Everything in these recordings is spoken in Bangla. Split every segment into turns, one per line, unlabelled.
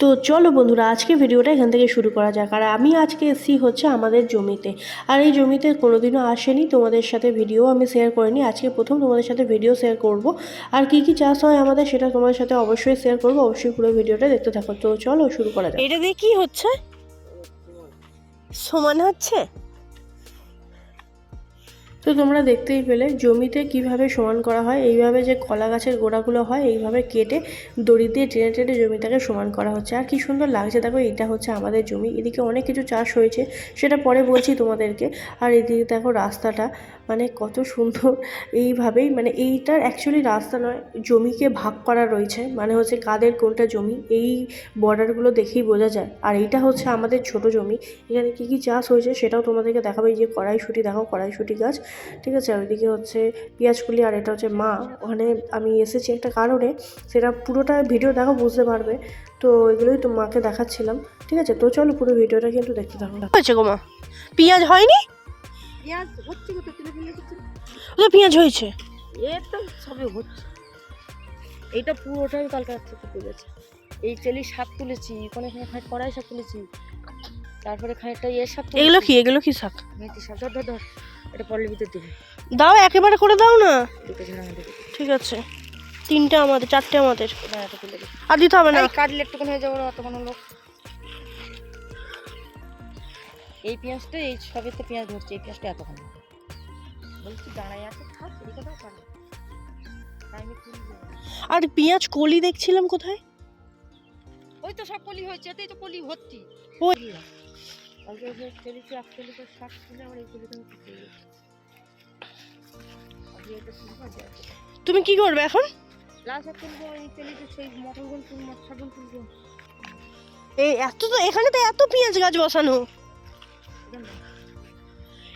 তো চলো বন্ধুরা, আজকে ভিডিওটা এখান থেকে শুরু করা যাক। আর আমি আজকে এসেছি হচ্ছে আমাদের জমিতে। আর এই জমিতে কোনোদিনও আসেনি, তোমাদের সাথে ভিডিও আমি শেয়ার করিনি, আজকে প্রথম তোমাদের সাথে ভিডিও শেয়ার করব। আর কি কি চাষ হয় আমাদের সেটা তোমাদের সাথে অবশ্যই শেয়ার করব, অবশ্যই পুরো ভিডিওটা দেখতে থাকো। তো চলো শুরু করা যাক।
এটা দিয়ে কি হচ্ছে? সমান হচ্ছে।
তো তোমরা দেখতেই পেলে জমিতে কিভাবে সমান করা হয়। এইভাবে যে কলা গাছের গোড়াগুলো হয় এইভাবে কেটে দড়ি দিয়ে টেনে টেনে জমিটাকে সমান করা হচ্ছে। আর কি সুন্দর লাগছে দেখো, এটা হচ্ছে আমাদের জমি। এদিকে অনেক কিছু চাষ হয়েছে, সেটা পরে বলছি তোমাদেরকে। আর এদিকে দেখো রাস্তাটা, মানে কত সুন্দর। এইভাবেই মানে এইটার অ্যাকচুয়ালি রাস্তা নয়, জমিকে ভাগ করা রয়েছে, মানে হচ্ছে কাদের কোনটা জমি এই বর্ডারগুলো দেখেই বোঝা যায়। আর এইটা হচ্ছে আমাদের ছোট জমি, এখানে কী কী চাষ হয়েছে সেটাও তোমাদেরকে দেখাবে। এই যে কড়াইশুঁটি দেখো, কড়াইশুঁটি গাছ, ঠিক আছে। ওইদিকে হচ্ছে পেঁয়াজকলি, আর এটা হচ্ছে মা। ওখানে আমি এসেছি একটা কারণে, সেটা পুরোটা ভিডিও দেখো বুঝতে পারবে। তো এগুলোই তো মাকে দেখাচ্ছিলাম, ঠিক আছে। তো চলো পুরো ভিডিওটা কিন্তু দেখতে থাকো।
হয়েছে গো মা, পেঁয়াজ হয়নি?
পেঁয়াজ হচ্ছে কত তুলে ফেলে দিচ্ছে।
ওটা পেঁয়াজ হয়েছে,
এটা সবে হচ্ছে। এইটা পুরোটাই কালকে থেকে তুলেছে। এই চেলি শাক তুলেছি, কোনো খানিক কড়াই শাক তুলেছি, তারপরে খানিকটা শাক তুলেছি।
এগুলো কি? এগুলো কি শাক?
মেথি শাক। ধর ধর ধর, এটা পরের ভিতর দিবি।
দাও, একেবারে করে দাও না।
দুটো ঝাড়া আমাদের,
ঠিক আছে, তিনটে আমাদের, চারটে আমাদের।
এটা এত তুলে দিবি।
আর দিতে হবে না।
কাটলে একটুখানি হয়ে যাবে, অত কোনো লোক। এই পেঁয়াজটা এই সবেতে পেঁয়াজ ধরছে, এই পেঁয়াজটা এতখানি বলছি দাঁড়ায় আছে। থাক এদিকে দাও পারে।
আর পেঁয়াজ কলি দেখছিলাম কোথায়?
ওই তো সব কলি হয়েছে, এতেই তো কলি ভর্তি।
ওই
কালকে যে চেলিতে একচল্লিশের শাক তুলে আমার এই কলিটা
তুমি কি করবে এখন?
লাল শাক তুলবো, এই চেলিতে সেই মটরগুলো তুলবো, শাকগুলো তুলবো।
এই এত তো, এখানে তো এত পেঁয়াজ গাছ বসানো,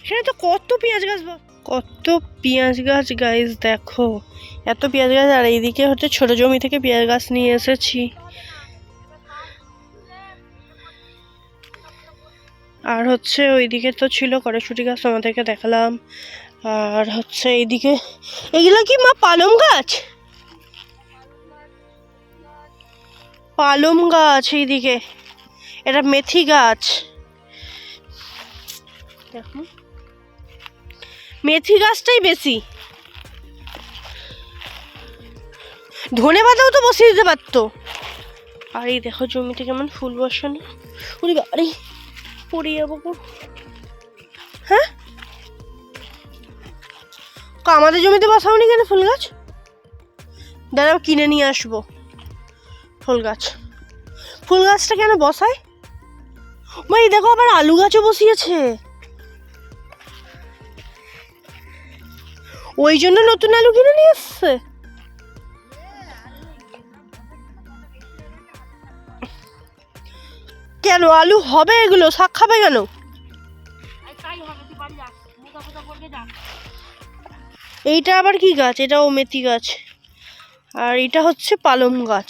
সেখানে তো কত পেঁয়াজ গাছ, কত পেঁয়াজ গাছ গাইস দেখো, এত পেঁয়াজ গাছ। আর এইদিকে হচ্ছে ছোট জমি থেকে পেঁয়াজ গাছ নিয়ে এসেছি। আর হচ্ছে ওইদিকে তো ছিল কড়াইশুঁটি গাছ, তোমাদেরকে দেখালাম। আর হচ্ছে এইদিকে এগুলো কি মা? পালং গাছ, পালং গাছ। এইদিকে এটা মেথি গাছ, দেখো মেথি গাছটাই বেশি। ধনে পাতাও তো বসিয়ে দিতে পারতো। আর এই দেখো জমিতে কেমন ফুল বসানো। ওরে বাড়ি পড়ে যাবো। হ্যাঁ, আমাদের জমিতে বসাওনি কেন ফুল গাছ? দাঁড়াও কিনে নিয়ে আসবো ফুল গাছ। ফুল গাছটা কেন বসায়? ভাই দেখো আবার আলু গাছও বসিয়েছে, ওই জন্য নতুন আলু কিনে নিয়ে এসছে। কেন আলু হবে? এগুলো শাক খাবে কেন? এইটা আবার কি গাছ? এটাও মেথি গাছ। আর এটা হচ্ছে পালং গাছ,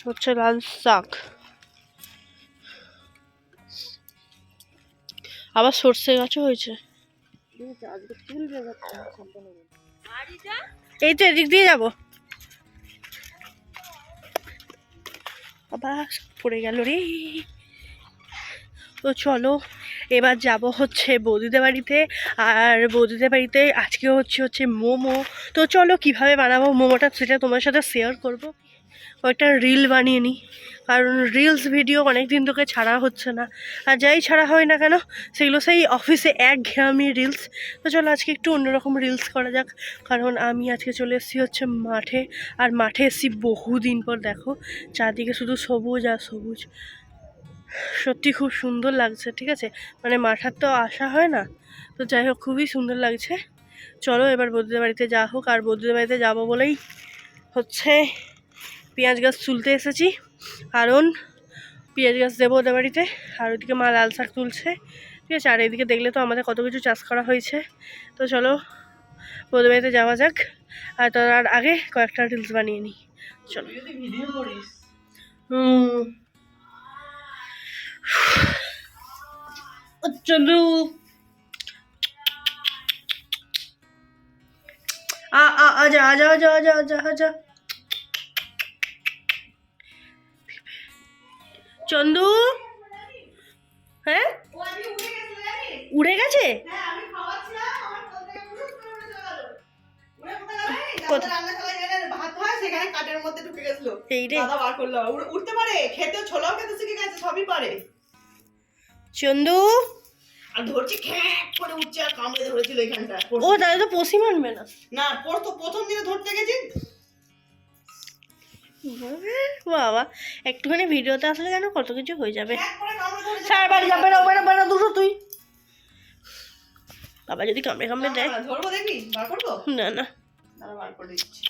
হচ্ছে লাল শাক। আবার সর্ষে গাছও হয়েছে। এই তো এদিক দিয়ে যাবো। আবার পড়ে গেল রে। তো চলো এবার যাব হচ্ছে বৌদিদের বাড়িতে। আর বৌদিদের বাড়িতে আজকে হচ্ছে মোমো। তো চলো কিভাবে বানাবো মোমোটা সেটা তোমার সাথে শেয়ার করবো। একটা রিল বানিয়ে নিই, কারণ রিলস ভিডিও অনেক দিন থেকে ছাড়া হচ্ছে না। আর যাই ছাড়া হয় না কেন সেগুলো সেই অফিসে একঘেয়েমি রিলস। তো চলো আজকে একটু অন্যরকম রিলস করা যাক। কারণ আমি আজকে চলে এসেছি হচ্ছে মাঠে। আর মাঠে এসেছি বহুদিন পর। দেখো চারদিকে শুধু সবুজ আর সবুজ, সত্যি খুব সুন্দর লাগছে। ঠিক আছে, মানে মাঠার তো আসা হয় না, তো যাই হোক খুবই সুন্দর লাগছে। চলো এবার বৌদিদের বাড়িতে যা হোক। আর বৌদিদের বাড়িতে যাবো বলেই হচ্ছে পেঁয়াজ গাছ তুলতে এসেছি, কারণ পেঁয়াজ গাছ দেবো ওদের বাড়িতে। আর ওইদিকে মা লাল শাক তুলছে, ঠিক আছে। আর এইদিকে দেখলে তো আমাদের কত কিছু চাষ করা হয়েছে। তো চলো বৌদির বাড়িতে যাওয়া যাক। আর তার আগে কয়েকটা রিলস বানিয়ে নিই। চলো। চলো আজা আজা আজা আজা আজা আজা। চন্দু, হ্যাঁ উড়ে গেছে। এই রে
উঠতে পারে, খেতে ছোলাও খেতে শিখে গেছে, সবই পারে।
চন্দু,
আর ধরছি খ্যাক করে উঠছে, আর কামড়ে ধরেছিল এখানটা।
ও তাহলে তো পশি মানবে না।
না, প্রথম দিনে ধরতে গেছি।
বাবা, একটুখানি ভিডিওতে আসলে যেন কত কিছু হয়ে যাবে।
খ্যাক করে কামড়ে ধরেছে।
স্যার বাড়ি যাবে না, বেড়া দুটো তুই। বাবা যদি কামড়ে দেয়।
ধরবো, দেখবি বার করবো।
না না,
দাঁড়া, বার করে দিচ্ছি।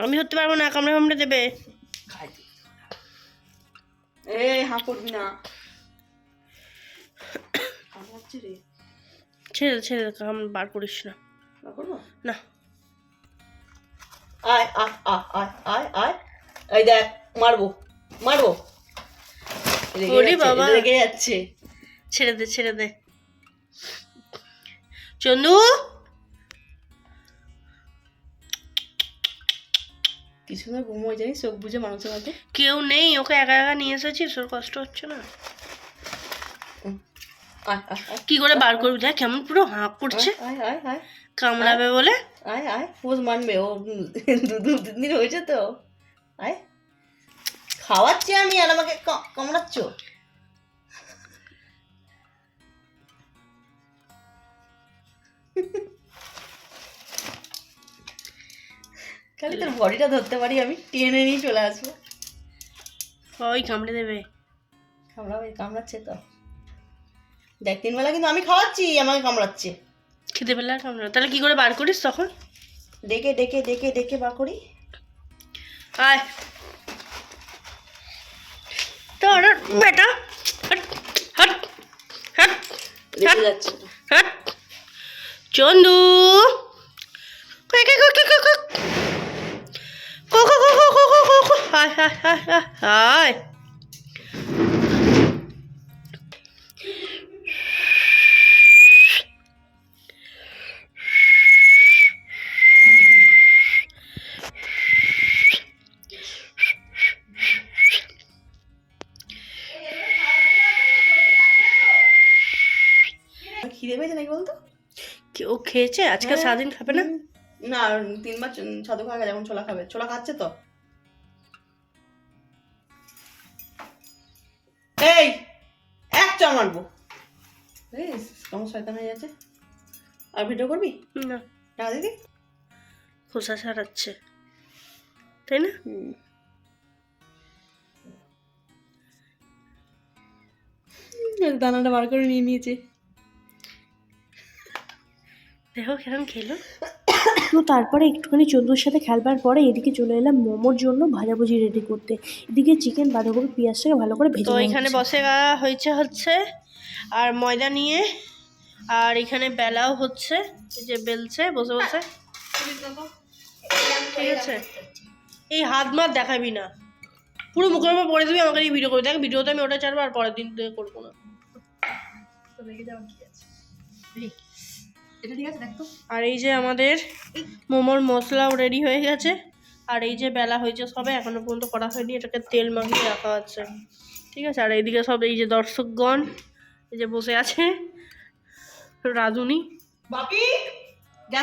আমি ধরতে পারবো না, কামড়ে দেবে।
হা করবি না। কামড়াচ্ছে রে।
ছেড়ে বার করিস না।
বার করবো
না।
আয় আয় আয় আয় আয়, এই দেখ, মারবো।
ওরে বাবা,
রেগে যাচ্ছে।
ছেড়ে দে চন্দু।
কি সুন্দর ঘুমোয় জানিস, চোখ বুঝে মানুষের মধ্যে।
কেউ নেই, ওকে একা নিয়ে এসেছিস, ওর কষ্ট হচ্ছে না।
আয় আয় আয়
কি করে বার করবি, দেখ কেমন পুরো হাঁক করছে,
আয় আয় আয়
কামড়াবে বলে।
আয় আয়, পোজ মানবে ও। দু তিন দিন হয়েছে তো। আয়, খাওয়াচ্ছি আমি আর আমাকে কামড়াচ্ছ। খালি তোর বডিটা ধরতে পারি আমি, টেনে নিয়ে চলে আসবো।
ওই কামড়ে দেবে।
কামড়াচ্ছে তো, দেখ 3 বেলা কিন্তু আমি খাওয়াচ্ছি, আমাকে কামড়াচ্ছে।
খেতে পেলে আর কামড়াবে, তাহলে কি করে বার করিস তখন?
ডেকে ডেকে ডেকে ডেকে বার করি।
আয় তোর বেটা, হাট হাট হাট
রেগে যাচ্ছে।
হাট। চন্দু, হায় হায় হায় হায়।
খিদে পেয়েছে নাকি বলতো?
ও খেয়েছে আজকে সারাদিন, খাবে না?
না, 3 বার ছাতু খাওয়া গেছে, এখন ছোলা খাবে। ছোলা খাচ্ছে তো। এই এক চড় মারবো। কেমন শয়তান হয়ে যাচ্ছে। আর ভিডিও করবি
না,
টাকা দিদি?
খোসা ছাড়াচ্ছে, তাই না?
দানাটা বার করে নিয়ে নিয়েছে।
দেখো কেমন খেলো।
তো তারপরে একটুখানি চন্দুর সাথে খেলবার পরে এদিকে চলে এলাম মোমোর জন্য ভাজাভুজি রেডি করতে। এদিকে চিকেন বাঁধাকপি পেঁয়াজটাকে ভালো করে ভেজে
তো
নেওয়া
এখানে
হচ্ছে।
বসে হচ্ছে আর ময়দা নিয়ে, আর এখানে বেলাও হচ্ছে, এই যে বেলছে বসে। ঠিক আছে, এই হাত মাত দেখাবি না, পুরো মুখের উপর পরে দিবি, আমাকে ভিডিও করে দেখ। ভিডিওতে আমি ওটা ছাড়বো, আর পরের দিন থেকে করবো না। আর এই যে আমাদের মোমোর মশলাও রেডি হয়ে গেছে, আর এই যে বেলা হয়েছে সবে, এখনো পর্যন্ত করা হয়নি, এটাকে তেল মাখিয়ে রাখা আছে। ঠিক আছে, আর এইদিকে সব এই যে দর্শকগণ এই যে বসে আছে, রাঁধুনি।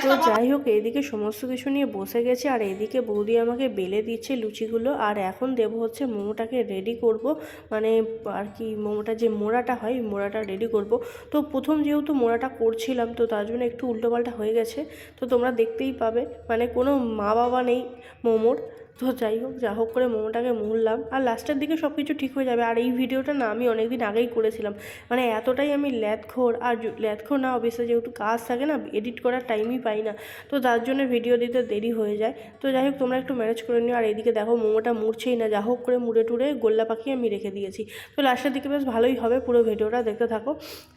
তো যাই হোক, এইদিকে সমস্ত কিছু নিয়ে বসে গেছে, আর এইদিকে বৌদি আমাকে বেলে দিচ্ছে লুচিগুলো। আর এখন দেবো হচ্ছে মোমোটাকে রেডি করব, মানে আর কি মোমোটা যে মোড়াটা হয় মোড়াটা রেডি করব। তো প্রথম যেহেতু মোড়াটা করছিলাম, তো তার জন্য একটু উল্টোপাল্টা হয়ে গেছে, তো তোমরা দেখতেই পাবে, মানে কোনো মা বাবা নেই মোমোর। তো যাই হোক, যা হোক করে মোমোটাকে মুড়লাম, আর লাস্টের দিকে সব কিছু ঠিক হয়ে যাবে। আর এই ভিডিওটা না আমি অনেক দিন আগেই করেছিলাম, মানে এতটাই আমি ল্যাদখোর, আর ল্যাদখোর না অবশ্যই, যেহেতু কাজ থাকে না, এডিট করার টাইমই পাই না, তো তার জন্য ভিডিও দিতে দেরি হয়ে যায়। তো যাই হোক, তোমরা একটু ম্যানেজ করে নিও। আর এইদিকে দেখো মোমোটা মুড়ছেই না, যা হোক করে মুড়ে টুড়ে গোল্লা পাকিয়ে আমি রেখে দিয়েছি। তো লাস্টের দিকে বেশ ভালোই হবে, পুরো ভিডিওটা দেখতে থাকো,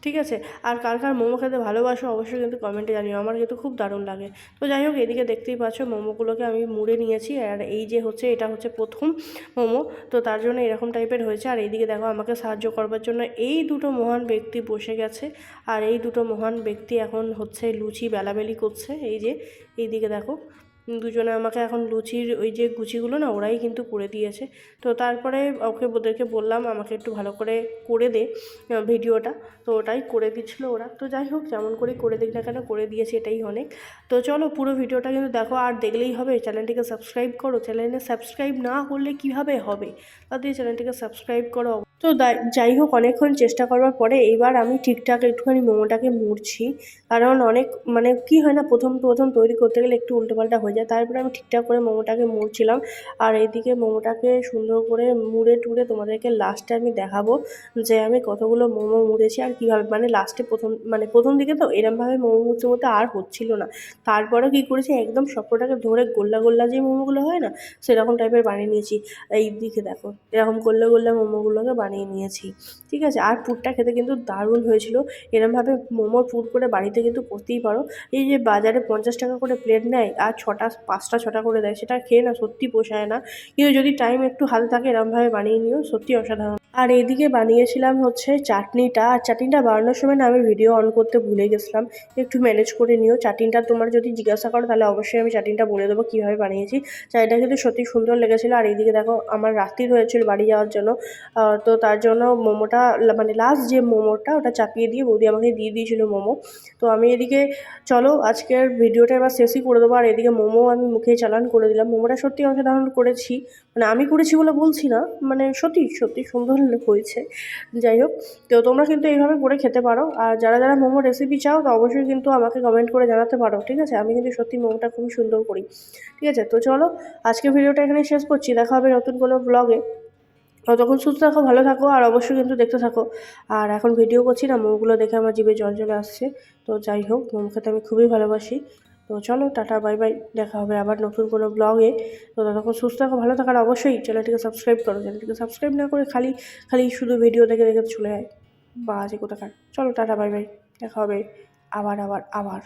ঠিক আছে? আর কার কার মোমো খেতে ভালোবাসো অবশ্যই কিন্তু কমেন্টে জানিও, আমার কিন্তু খুব দারুণ লাগে। তো যাই হোক, এদিকে দেখতেই পাচ্ছ মোমোগুলোকে আমি মুড়ে নিয়েছি, আর এই যে হচ্ছে এটা হচ্ছে প্রথম মোমো, তো তার জন্য এরকম টাইপের হয়েছে। আর এইদিকে দেখো, আমাকে সাহায্য করবার জন্য এই দুটো মহান ব্যক্তি বসে গেছে, আর এই দুটো মহান ব্যক্তি এখন হচ্ছে লুচি বেলাবেলি করছে। এই যে এইদিকে দেখো, দুজনে আমাকে এখন লুচির ওই যে গুচিগুলো না ওরাই কিন্তু করে দিয়েছে। তো তারপরে ওদেরকে বললাম আমাকে একটু ভালো করে দে ভিডিওটা, তো ওটাই করে দিচ্ছিলো ওরা। তো যাই হোক, যেমন করে দিক না কেন করে দিয়েছে, এটাই অনেক। তো চলো পুরো ভিডিওটা কিন্তু দেখো, আর দেখলেই হবে, চ্যানেলটিকে সাবস্ক্রাইব করো। চ্যানেলে সাবস্ক্রাইব না করলে কীভাবে হবে, তাদের চ্যানেলটিকে সাবস্ক্রাইব করো। তো যাই হোক, অনেকক্ষণ চেষ্টা করবার পরে এবার আমি ঠিকঠাক একটুখানি মোমোটাকে মুড়ছি, কারণ অনেক মানে কী হয় না, প্রথম তৈরি করতে গেলে একটু উল্টোপাল্টা হয়ে যায়। তারপরে আমি ঠিকঠাক করে মোমোটাকে মুড়ছিলাম, আর এইদিকে মোমোটাকে সুন্দর করে মুড়ে টুড়ে তোমাদেরকে লাস্টে আমি দেখাবো যে আমি কতগুলো মোমো মুড়েছি আর কীভাবে, মানে লাস্টে প্রথম দিকে তো এরমভাবে মোমো মুড়তে আর হচ্ছিল না। তারপরে কী করেছি, একদম সবকটাকে ধরে গোল্লা যে মোমোগুলো হয় না, সেরকম টাইপের বানিয়ে নিয়েছি। এই দিকে দেখো, এরকম গোল্লা মোমোগুলোকে বানিয়ে নিয়েছি, ঠিক আছে। আর পুরটা খেতে কিন্তু দারুণ হয়েছিল। এরমভাবে মোমোর পুর করে বাড়িতে কিন্তু করতেই পারো। এই যে বাজারে 50 টাকা করে প্লেট নেয় আর 5টা 6টা করে দেয়, সেটা খেয়ে না সত্যি পোষায় না। কিন্তু যদি টাইম একটু হাতে থাকে এরমভাবে বানিয়ে নিও, সত্যি অসাধারণ। আর এইদিকে বানিয়েছিলাম হচ্ছে চাটনিটা, আর চাটনিটা বানানোর সময় না আমি ভিডিও অন করতে ভুলে গেছিলাম, একটু ম্যানেজ করে নিও। চাটনিটা তোমার যদি জিজ্ঞাসা করো তাহলে অবশ্যই আমি চাটনিটা বলে দেবো কীভাবে বানিয়েছি। চাটনিটা কিন্তু সত্যি সুন্দর লেগেছিলো। আর এইদিকে দেখো, আমার রাত্রির হয়েছিল বাড়ি যাওয়ার জন্য, তো তার জন্য মোমোটা মানে লাস্ট যে মোমোটা ওটা চাপিয়ে দিয়ে বৌদি আমাকে দিয়ে দিয়েছিলো মোমো। তো আমি এদিকে চলো আজকের ভিডিওটা এবার শেষই করে দেবো। আর এদিকে মোমো আমি মুখে চালান করে দিলাম। মোমোটা সত্যি অসাধারণ করেছি, মানে আমি করেছি বলে বলছি না, মানে সত্যি সুন্দর হয়েছে। যাই হোক, তো তোমরা কিন্তু এইভাবে করে খেতে পারো। আর যারা মোমো রেসিপি চাও তো অবশ্যই কিন্তু আমাকে কমেন্ট করে জানাতে পারো, ঠিক আছে। আমি কিন্তু সত্যি মোমোটা খুবই সুন্দর করি, ঠিক আছে। তো চলো আজকে ভিডিওটা এখানে শেষ করছি, দেখা হবে নতুন কোনো ব্লগে। ততক্ষণ সুস্থ থাকো, ভালো থাকো, আর অবশ্যই কিন্তু দেখতে থাকো। আর এখন ভিডিও করছি না, মোমোগুলো দেখে আমার জিভে জল চলে আসছে। তো যাই হোক, মোমো খেতে আমি খুবই ভালোবাসি। তো চলো টাটা, বাই বাই, দেখা হবে আবার নতুন কোনো ব্লগে। তো ততক্ষণ সুস্থ থাকো, ভালো থাকো, আর অবশ্যই চ্যানেলটিকে সাবস্ক্রাইব করো। চ্যানেলটিকে সাবস্ক্রাইব না করে খালি শুধু ভিডিও দেখে চলে যায়, বাজে কোথাকার। চলো টাটা, বাই বাই, দেখা হবে আবার।